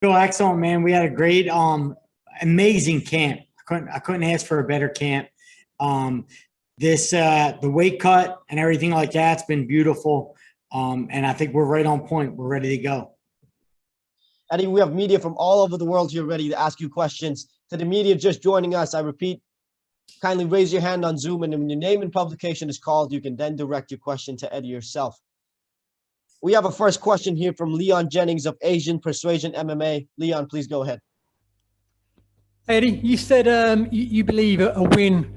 Feel excellent, man. We had a great, amazing camp. I couldn't ask for a better camp. Um, the weight cut and everything like that's been beautiful. And I think we're right on point. We're ready to go. Eddie, we have media from all over the world here ready to ask you questions. To the media just joining us, I repeat, kindly raise your hand on Zoom, and when your name and publication is called, you can then direct your question to Eddie yourself. We have a first question here from Leon Jennings of Asian Persuasion MMA. Leon, please go ahead. Eddie, you said you believe a win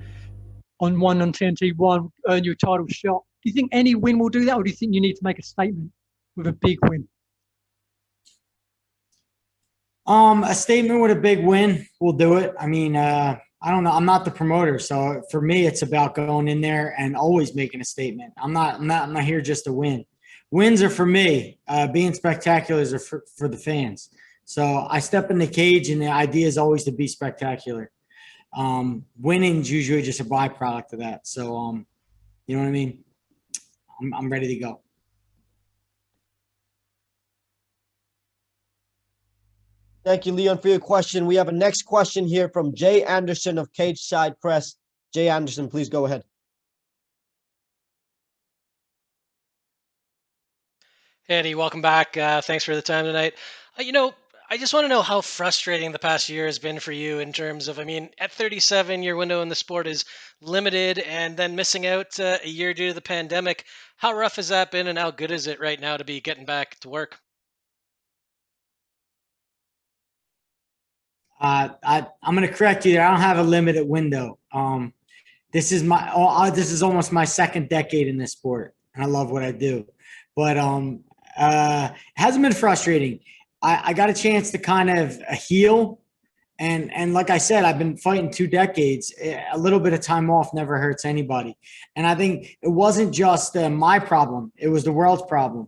on TNT one earn you a title shot. Do you think any win will do that, or do you think you need to make a statement with a big win? A statement with a big win will do it. I mean, I don't know. I'm not the promoter, so for me, it's about going in there and always making a statement. I'm not here just to win. Wins are for me. Being spectacular is for the fans. So I step in the cage, and the idea is always to be spectacular. Winning is usually just a byproduct of that. So, you know what I mean? I'm ready to go. Thank you, Leon, for your question. We have a next question here from Jay Anderson of Cage Side Press. Jay Anderson, please go ahead. Hey, Eddie, welcome back. Thanks for the time tonight. I just want to know how frustrating the past year has been for you in terms of, at 37, your window in the sport is limited, and then missing out a year due to the pandemic. How rough has that been, and how good is it right now to be getting back to work? I'm going to correct you there. I don't have a limited window. This is almost my second decade in this sport, and I love what I do. But it hasn't been frustrating. I got a chance to kind of heal, and like I said, I've been fighting 2 decades. A little bit of time off never hurts anybody, and I think it wasn't just my problem; it was the world's problem.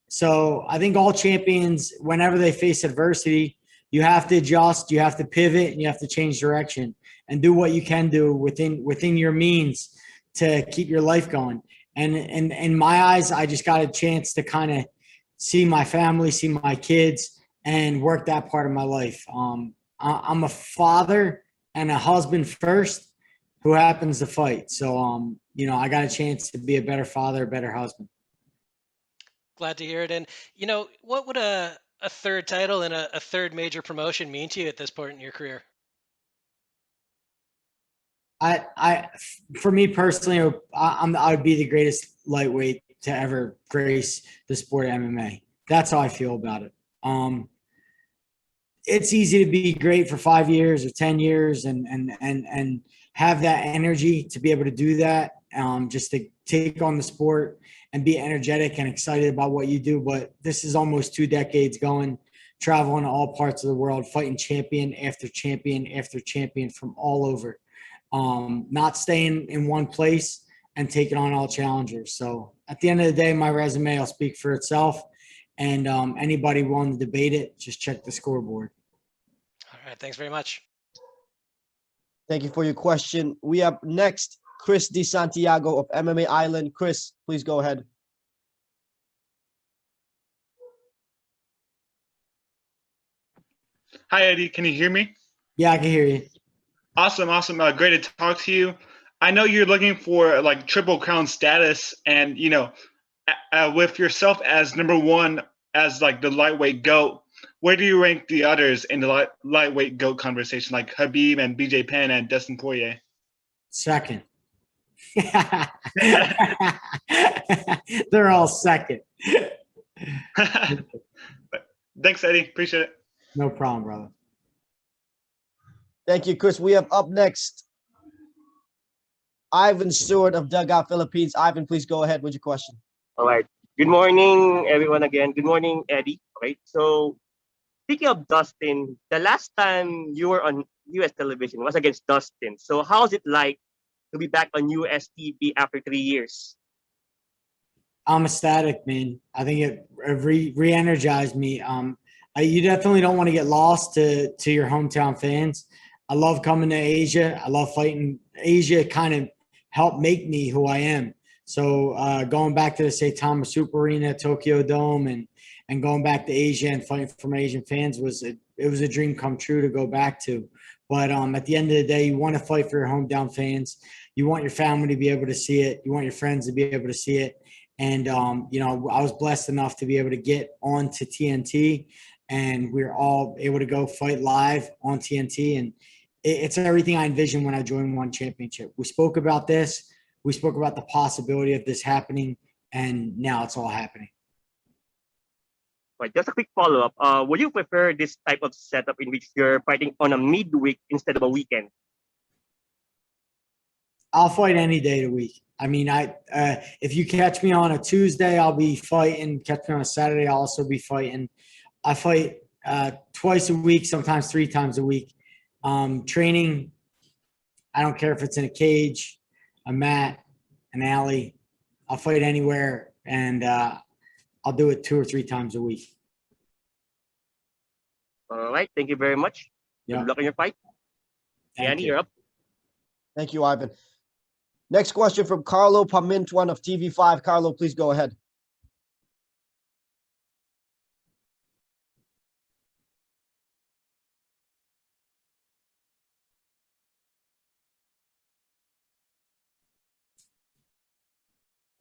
So I think all champions, whenever they face adversity, you have to adjust, you have to pivot, and you have to change direction and do what you can do within your means to keep your life going. And in my eyes, I just got a chance to kind of see my family, see my kids, and work that part of my life. I'm a father and a husband first who happens to fight. So, I got a chance to be a better father, a better husband. Glad to hear it. And, what would a third title and a third major promotion mean to you at this point in your career? For me personally, I would be the greatest lightweight to ever grace the sport of MMA. That's how I feel about it. It's easy to be great for 5 years or 10 years and have that energy to be able to do that, just to take on the sport and be energetic and excited about what you do. But this is almost 2 decades going, traveling to all parts of the world, fighting champion after champion after champion from all over. Not staying in one place and taking on all challengers. So at the end of the day, my resume will speak for itself. And anybody willing to debate it, just check the scoreboard. All right. Thanks very much. Thank you for your question. We have next Chris DeSantiago of MMA Island. Chris, please go ahead. Hi, Eddie. Can you hear me? Yeah, I can hear you. Awesome. Great to talk to you. I know you're looking for like Triple Crown status, and with yourself as number one as like the lightweight GOAT, where do you rank the others in the lightweight GOAT conversation, like Khabib and BJ Penn and Dustin Poirier? Second. They're all second. Thanks, Eddie. Appreciate it. No problem, brother. Thank you, Chris. We have up next Ivan Stewart of Dugout Philippines. Ivan, please go ahead with your question. All right. Good morning, everyone again. Good morning, Eddie. Right. So, speaking of Dustin, the last time you were on US television was against Dustin. So, how's it like to be back on US TV after 3 years? I'm ecstatic, man. I think it re-energized me. You definitely don't want to get lost to your hometown fans. I love coming to Asia. I love fighting. Asia kind of helped make me who I am. So going back to the Saitama Super Arena, Tokyo Dome, and going back to Asia and fighting from Asian fans was it was a dream come true to go back to. But at the end of the day, you want to fight for your hometown fans. You want your family to be able to see it. You want your friends to be able to see it. And, you know, I was blessed enough to be able to get onto TNT, and we were all able to go fight live on TNT. And it's everything I envisioned when I joined One Championship. We spoke about this. We spoke about the possibility of this happening, and now it's all happening. Right, just a quick follow-up. Would you prefer this type of setup in which you're fighting on a midweek instead of a weekend? I'll fight any day of the week. I mean, if you catch me on a Tuesday, I'll be fighting. Catch me on a Saturday, I'll also be fighting. I fight twice a week, sometimes 3 times a week. Training, I don't care if it's in a cage, a mat, an alley. I'll fight anywhere, and I'll do it 2 or 3 times a week. All right, thank you very much. Yeah. Good luck in your fight. Thank Danny, you. you're up. Thank you, Ivan. Next question from Carlo Pamintuan of TV5. Carlo, please go ahead.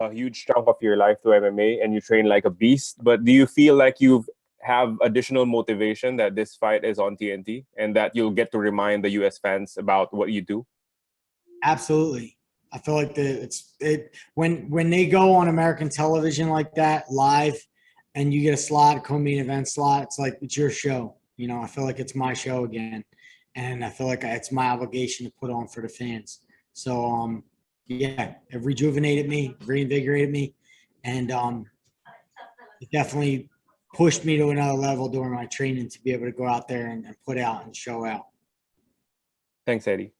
A huge chunk of your life to MMA and you train like a beast, but do you feel like you have additional motivation that this fight is on TNT and that you'll get to remind the US fans about what you do? Absolutely. I feel like when they go on American television like that live, and you get a slot, co-main event slot, it's like it's your show. You know, I feel like it's my show again, and I feel like it's my obligation to put on for the fans. So yeah, it rejuvenated me, reinvigorated me, and it definitely pushed me to another level during my training to be able to go out there and put out and show out. Thanks, Eddie.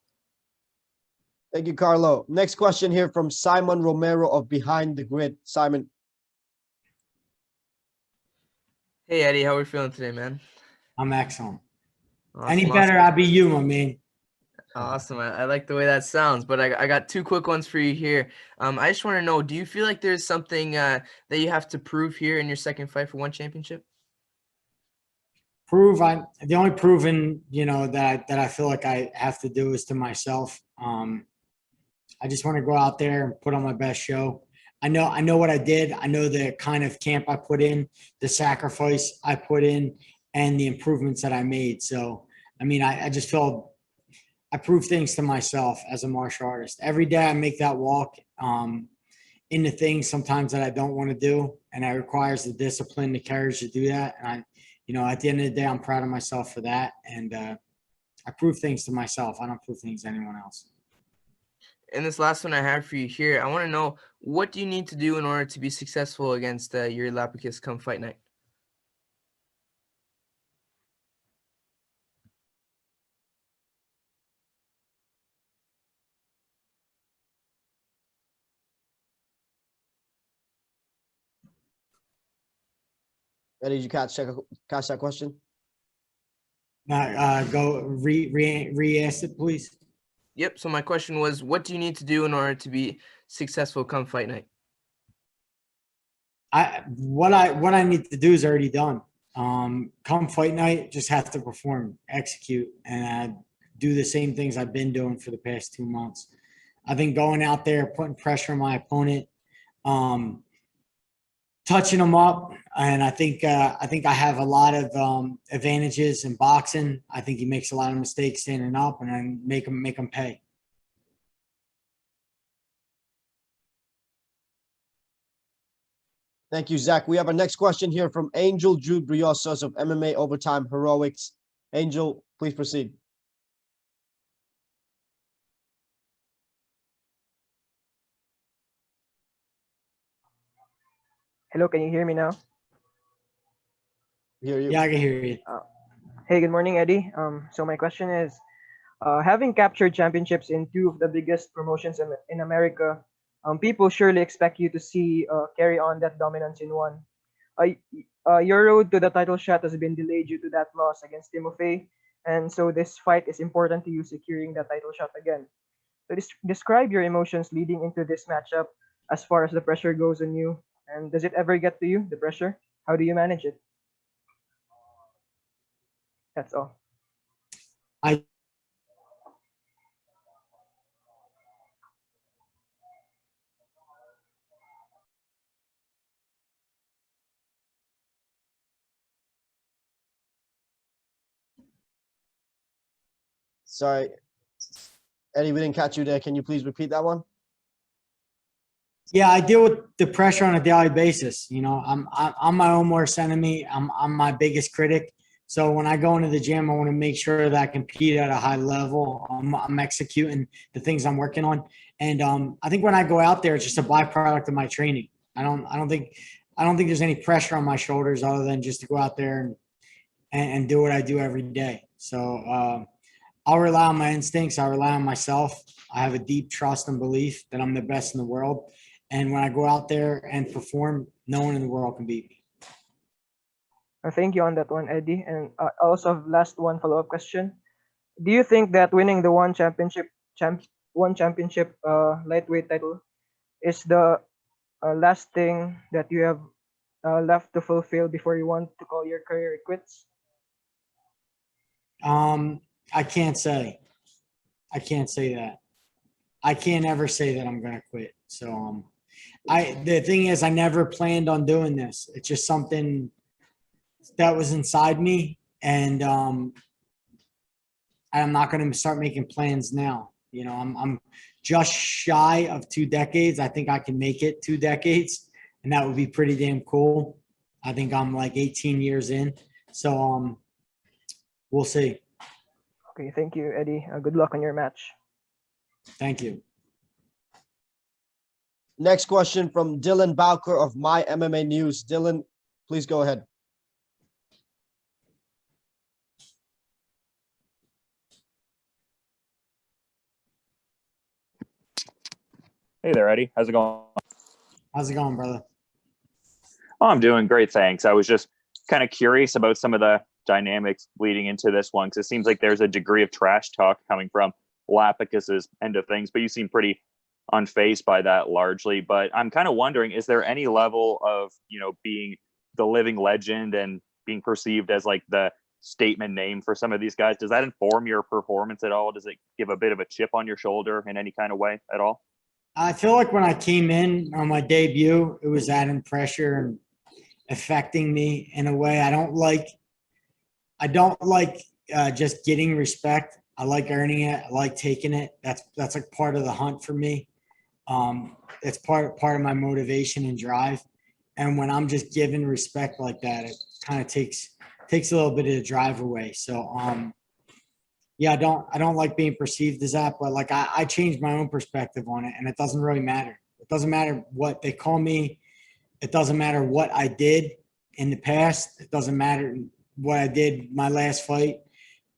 Thank you, Carlo. Next question here from Simon Romero of Behind the Grid. Simon. Hey Eddie, how are we feeling today, man? I'm excellent. Awesome, Any better, awesome. I'd be you, my man. Awesome. I like the way that sounds, but I got 2 quick ones for you here. I just want to know, do you feel like there's something that you have to prove here in your second fight for One Championship? The only proving, you know, that I feel like I have to do is to myself. I just want to go out there and put on my best show. I know what I did. I know the kind of camp I put in, the sacrifice I put in, and the improvements that I made. So, I mean, I just feel I prove things to myself as a martial artist. Every day I make that walk into things sometimes that I don't want to do, and it requires the discipline, the courage to do that. And you know, at the end of the day, I'm proud of myself for that. And I prove things to myself. I don't prove things to anyone else. And this last one I have for you here, I want to know, what do you need to do in order to be successful against Yuri Lapicus come fight night? Eddie, did you catch that question? Go re-ask it, please. Yep. So my question was, what do you need to do in order to be successful come fight night? What I need to do is already done. Come fight night, just have to perform, execute, and do the same things I've been doing for the past 2 months. I think going out there, putting pressure on my opponent, touching them up, and I think I have a lot of advantages in boxing. I think he makes a lot of mistakes standing up, and I make him pay. Thank you, Zach. We have our next question here from Angel Jude Briosos of MMA Overtime Heroics. Angel, please proceed. Hello, can you hear me now? Hear you. Yeah, I can hear you. Hey, good morning, Eddie. So my question is, having captured championships in 2 of the biggest promotions in America, people surely expect you to carry on that dominance in one. Your road to the title shot has been delayed due to that loss against Timofey, and so this fight is important to you securing that title shot again. So describe your emotions leading into this matchup as far as the pressure goes on you, and does it ever get to you, the pressure? How do you manage it? That's all. I Sorry, Eddie, we didn't catch you there. Can you please repeat that one? Yeah, I deal with the pressure on a daily basis. You know, I'm my own worst enemy. I'm my biggest critic. So when I go into the gym, I want to make sure that I compete at a high level. I'm executing the things I'm working on, and I think when I go out there, it's just a byproduct of my training. I don't think there's any pressure on my shoulders other than just to go out there and do what I do every day. So I'll rely on my instincts. I rely on myself. I have a deep trust and belief that I'm the best in the world. And when I go out there and perform, no one in the world can beat me. Thank you on that one, Eddie. And I also have last one follow-up question. Do you think that winning the one championship lightweight title is the last thing that you have left to fulfill before you want to call your career quits? I can't say. I can't say that. I can't ever say that I'm gonna quit. So the thing is I never planned on doing this. It's just something that was inside me, and I'm not gonna start making plans now. You know, I'm just shy of 2 decades. I think I can make it 2 decades, and that would be pretty damn cool. I think I'm like 18 years in. So we'll see. Okay, thank you, Eddie. Good luck on your match. Thank you. Next question from Dylan Bowker of My MMA News. Dylan, please go ahead. Hey there, Eddie. How's it going? How's it going, brother? Oh, I'm doing great, thanks. I was just kind of curious about some of the dynamics leading into this one, because it seems like there's a degree of trash talk coming from Lapicus's end of things, but you seem pretty unfazed by that largely. But I'm kind of wondering, is there any level of, being the living legend and being perceived as like the statement name for some of these guys? Does that inform your performance at all? Does it give a bit of a chip on your shoulder in any kind of way at all? I feel like when I came in on my debut, it was adding pressure and affecting me in a way. I don't like just getting respect. I like earning it. I like taking it. That's like part of the hunt for me. It's part of my motivation and drive. And when I'm just given respect like that, it kind of takes a little bit of the drive away. So yeah, I don't like being perceived as that, but like I changed my own perspective on it, and it doesn't really matter. It doesn't matter what they call me. It doesn't matter what I did in the past. It doesn't matter what I did my last fight,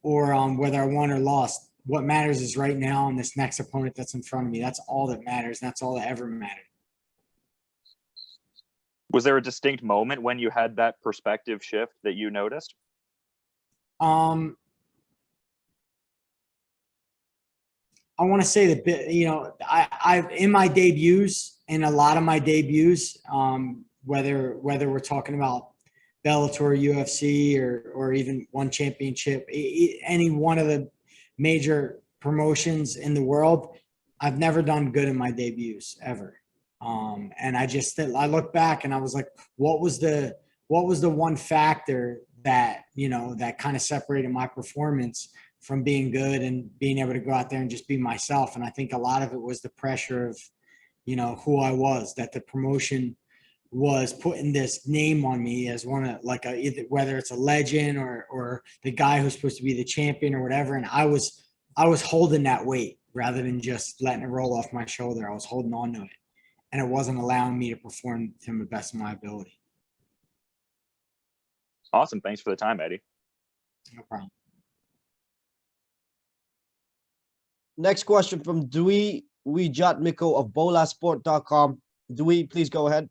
or whether I won or lost. What matters is right now and this next opponent that's in front of me. That's all that matters. And that's all that ever mattered. Was there a distinct moment when you had that perspective shift that you noticed? I want to say that, I in my debuts, in a lot of my debuts, whether we're talking about Bellator, UFC, or even one championship, any one of the major promotions in the world, I've never done good in my debuts ever. And I look back and I was like, what was the one factor that, that kind of separated my performance from being good and being able to go out there and just be myself. And I think a lot of it was the pressure of, who I was, that the promotion was putting this name on me as one of either whether it's a legend or the guy who's supposed to be the champion or whatever. And I was holding that weight rather than just letting it roll off my shoulder. I was holding on to it, and it wasn't allowing me to perform to the best of my ability. Awesome. Thanks for the time, Eddie. No problem. Next question from Dewey Wijatmiko of bolasport.com. Dewey, please go ahead.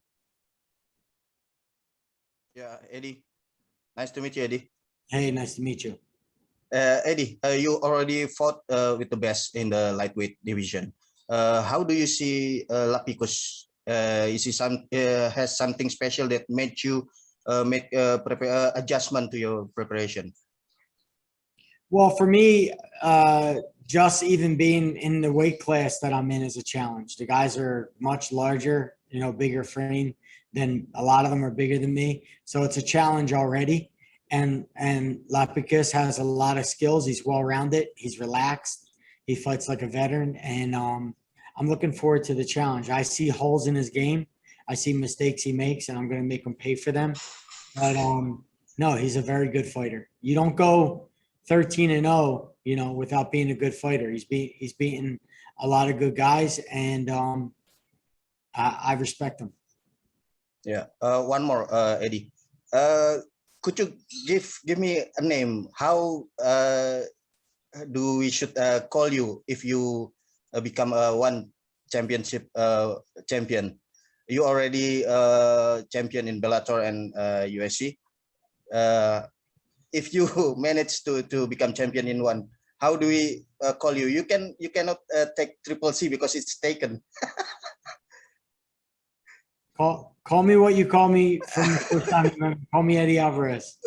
Yeah, Eddie. Nice to meet you, Eddie. Hey, nice to meet you. Eddie, you already fought with the best in the lightweight division. How do you see Lapicus? Is he has something special that made you make adjustment to your preparation? Well, for me, just even being in the weight class that I'm in is a challenge. The guys are much larger, bigger frame than a lot of them are bigger than me. So it's a challenge already. And Lapicus has a lot of skills. He's well-rounded. He's relaxed. He fights like a veteran. And I'm looking forward to the challenge. I see holes in his game. I see mistakes he makes, and I'm going to make him pay for them. But no, he's a very good fighter. You don't go 13-0, without being a good fighter. He's beaten a lot of good guys, and I respect him. Yeah. One more, Eddie. Could you give me a name? How do we should call you if you become a one championship champion? You already champion in Bellator and UFC. If you manage to become champion in one, how do we call you? You cannot take Triple C because it's taken. Call me what you call me from the first time. Call me Eddie Alvarez.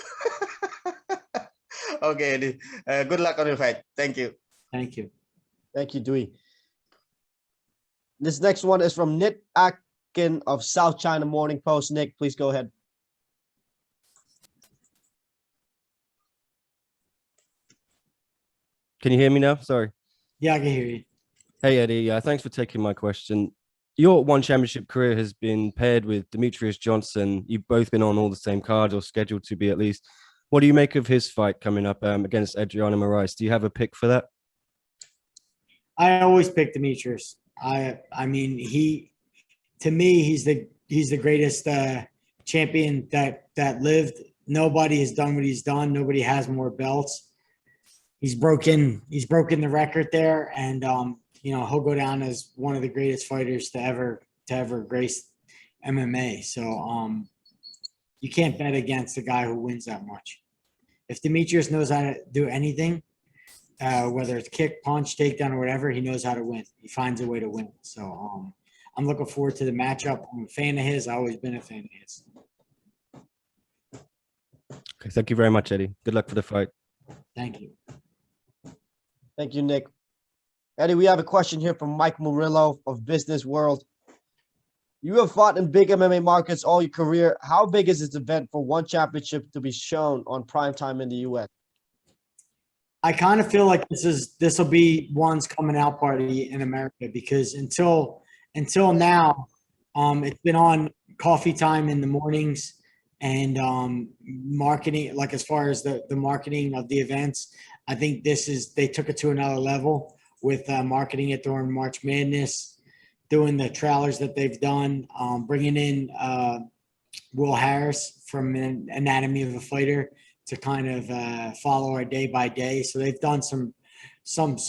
Okay, Eddie. Good luck on your fight. Thank you. Thank you. Thank you, Dewey. This next one is from Nick Atkin of South China Morning Post. Nick, please go ahead. Can you hear me now? Sorry. Yeah, I can hear you. Hey, Eddie. Thanks for taking my question. Your one championship career has been paired with Demetrius Johnson. You've both been on all the same cards, or scheduled to be at least. What do you make of his fight coming up against Adriano Moraes? Do you have a pick for that? I always pick Demetrius. I mean, to me, he's the greatest champion that lived. Nobody has done what he's done. Nobody has more belts. He's broken the record there, and he'll go down as one of the greatest fighters to ever grace MMA. So you can't bet against a guy who wins that much. If Demetrius knows how to do anything, whether it's kick, punch, takedown, or whatever, he knows how to win. He finds a way to win. So I'm looking forward to the matchup. I'm a fan of his. I've always been a fan of his. Okay, thank you very much, Eddie. Good luck for the fight. Thank you. Thank you, Nick. Eddie, we have a question here from Mike Murillo of Business World. You have fought in big MMA markets all your career. How big is this event for one championship to be shown on primetime in the US? I kind of feel like this will be one's coming out party in America, because until now, it's been on coffee time in the mornings and marketing, like as far as the marketing of the events. I think they took it to another level with marketing it during March Madness, doing the trailers that they've done, bringing in Will Harris from Anatomy of a Fighter to kind of follow our day by day. So they've done some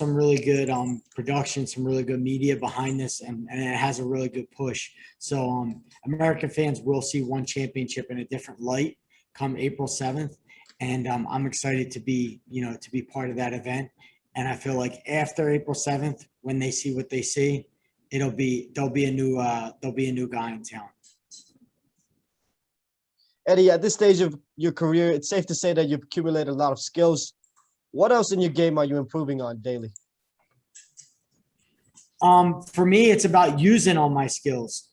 really good production, some really good media behind this, and it has a really good push. So American fans will see one championship in a different light come April 7th. And I'm excited to be part of that event. And I feel like after April 7th, when they see what they see, there'll be a new guy in town. Eddie, at this stage of your career, it's safe to say that you've accumulated a lot of skills. What else in your game are you improving on daily? For me, it's about using all my skills,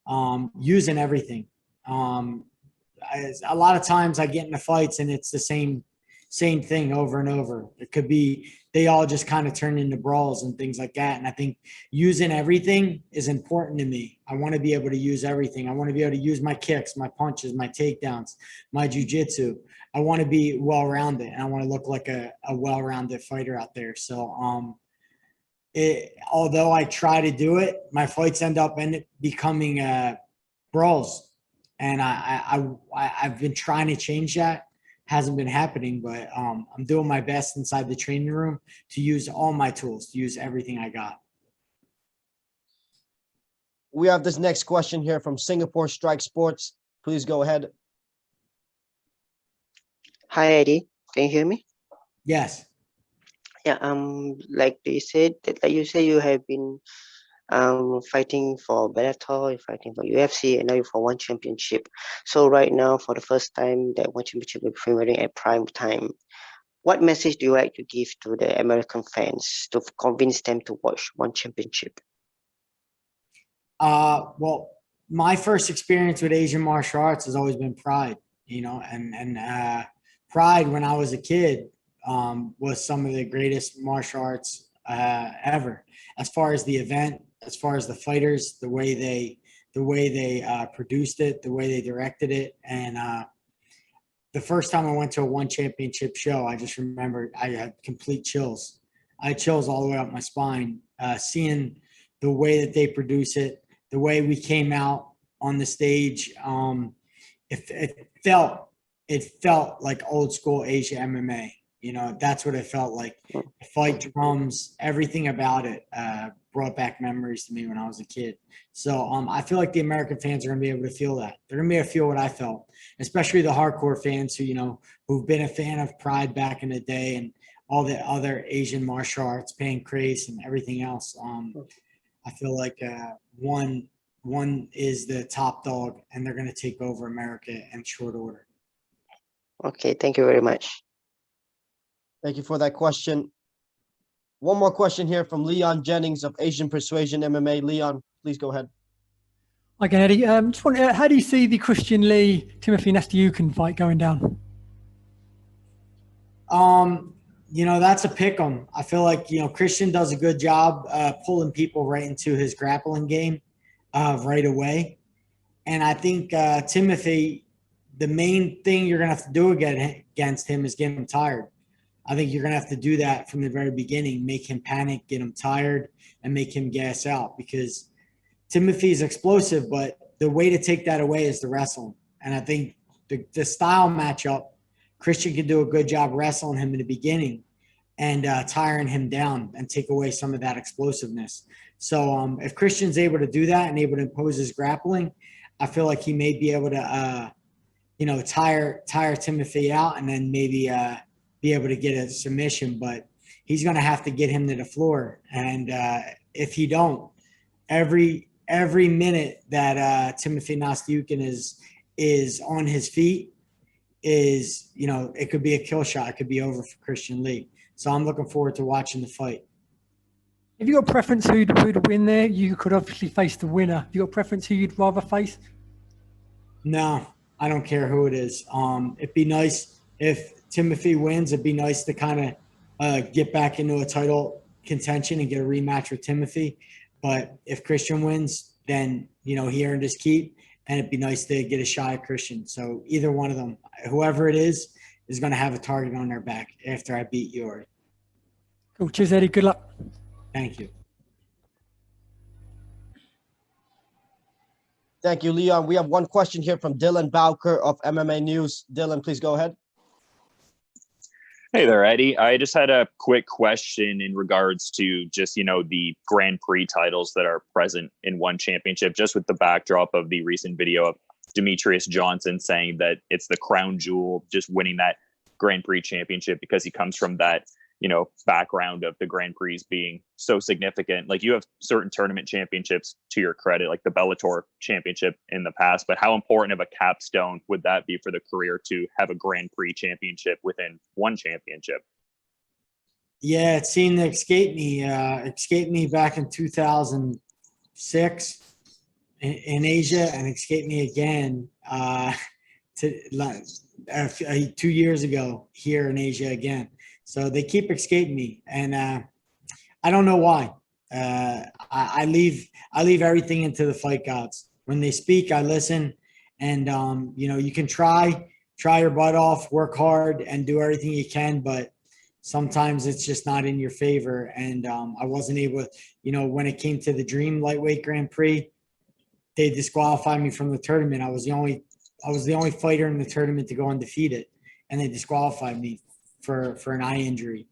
using everything. A lot of times I get into fights and it's the same thing over and over. It could be they all just kind of turn into brawls and things like that. And I think using everything is important to me. I want to be able to use everything. I want to be able to use my kicks, my punches, my takedowns, my jiu-jitsu. I want to be well-rounded, and I want to look like a well-rounded fighter out there. So although I try to do it, my fights end up becoming brawls. And I've been trying to change that. Hasn't been happening, but I'm doing my best inside the training room to use all my tools, to use everything I got. We have this next question here from Singapore Strike Sports. Please go ahead. Hi, Eddie. Can you hear me? Yes. Yeah. Like you said, you have been fighting for Bellator, you're fighting for UFC, and now you're for one championship. So right now, for the first time, that one championship will be premiering at prime time. what message do you like to give to the American fans to convince them to watch One Championship? Well, my first experience with Asian martial arts has always been Pride, and Pride when I was a kid was some of the greatest martial arts ever. As far as the event, as far as the fighters, the way they produced it, the way they directed it, and the first time I went to a One Championship show, I just remember I had complete chills. I had chills all the way up my spine, seeing the way that they produce it, the way we came out on the stage. It felt like old school Asia MMA. That's what it felt like. The fight drums, everything about it brought back memories to me when I was a kid. So I feel like the American fans are going to be able to feel that. They're going to be able to feel what I felt, especially the hardcore fans who've been a fan of Pride back in the day and all the other Asian martial arts, pancrase and everything else. I feel like one is the top dog, and they're going to take over America in short order. Okay, thank you very much. Thank you for that question. One more question here from Leon Jennings of Asian Persuasion MMA. Leon, please go ahead. Again, Eddie, just wonder, how do you see the Christian Lee Timothy Nastyukhin fight going down? That's a pick 'em. I feel like Christian does a good job pulling people right into his grappling game right away, and I think Timothy, the main thing you're gonna have to do against him is get him tired. I think you're going to have to do that from the very beginning, make him panic, get him tired, and make him gas out, because Timothy is explosive, but the way to take that away is to wrestle him. And I think the style matchup, Christian can do a good job wrestling him in the beginning and tiring him down and take away some of that explosiveness. So if Christian's able to do that and able to impose his grappling, I feel like he may be able to, tire Timothy out and then maybe be able to get a submission, but he's going to have to get him to the floor. And if he don't, every minute that Timothy Nastyukhin is on his feet is, it could be a kill shot. It could be over for Christian Lee. So I'm looking forward to watching the fight. Have you got a preference who to win there? You could obviously face the winner. Have you got a preference who you'd rather face? No, I don't care who it is. It'd be nice if Timothy wins. It'd be nice to kind of get back into a title contention and get a rematch with Timothy. But if Christian wins, then, he earned his keep, and it'd be nice to get a shot at Christian. So either one of them, whoever it is going to have a target on their back after I beat Yuri. Cool. Cheers, Eddie. Good luck. Thank you. Thank you, Leon. We have one question here from Dylan Bowker of MMA News. Dylan, please go ahead. Hey there, Eddie. I just had a quick question in regards to just, the Grand Prix titles that are present in One Championship, just with the backdrop of the recent video of Demetrius Johnson saying that it's the crown jewel, just winning that Grand Prix championship because he comes from that, background of the Grand Prix being so significant. Like, you have certain tournament championships to your credit, like the Bellator championship in the past, but how important of a capstone would that be for the career to have a Grand Prix championship within One Championship? Yeah, it seemed to escape me back in 2006 in Asia, and escaped me again 2 years ago here in Asia again. So they keep escaping me, and I don't know why. I leave everything into the fight gods. When they speak, I listen, and you can try your butt off, work hard, and do everything you can, but sometimes it's just not in your favor. And I wasn't able, when it came to the Dream Lightweight Grand Prix, they disqualified me from the tournament. I was the only fighter in the tournament to go undefeated, and they disqualified me for an eye injury.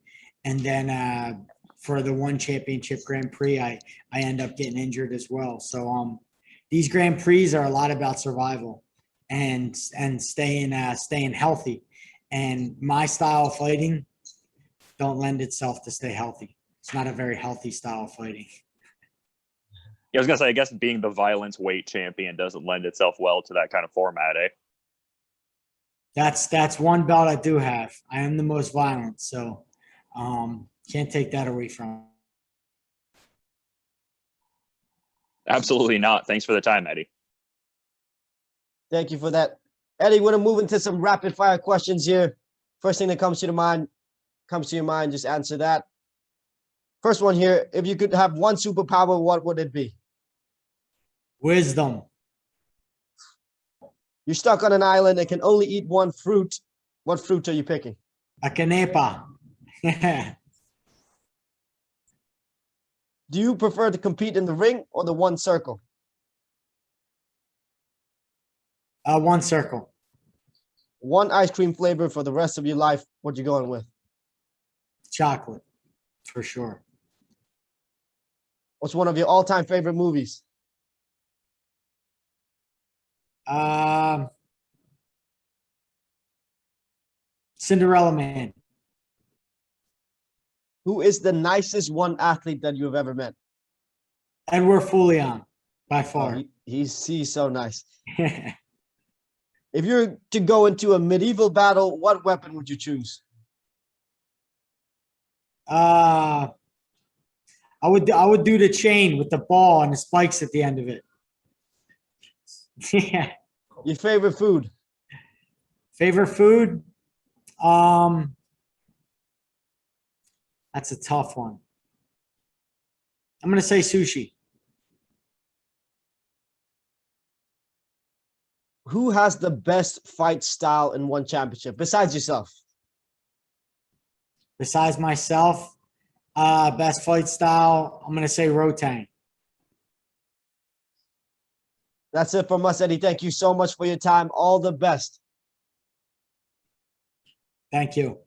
And then for the One Championship Grand Prix, I end up getting injured as well. So these Grand Prix are a lot about survival and staying healthy. And my style of fighting don't lend itself to stay healthy. It's not a very healthy style of fighting. Yeah, I was gonna say, I guess being the violence weight champion doesn't lend itself well to that kind of format, eh? That's one belt I do have. I am the most violent, so can't take that away from me. Absolutely not. Thanks for the time, Eddie. Thank you for that. Eddie, we're gonna move into some rapid fire questions here. First thing that comes to your mind, just answer that. First one here, if you could have one superpower, what would it be? Wisdom. You're stuck on an island and can only eat one fruit. What fruit are you picking? A canepa. Do you prefer to compete in the ring or the one circle? One circle. One ice cream flavor for the rest of your life. What you going with? Chocolate, for sure. What's one of your all-time favorite movies? Cinderella Man. Who is the nicest one athlete that you have ever met? Edward Foulion, by Oh, far. he's so nice. If you're to go into a medieval battle, what weapon would you choose? I would do the chain with the ball and the spikes at the end of it. Yeah. Your favorite food? Favorite food? That's a tough one. I'm gonna say sushi. Who has the best fight style in one championship besides yourself? Besides myself, best fight style, I'm gonna say Rotang. That's it from us, Eddie. Thank you so much for your time. All the best. Thank you.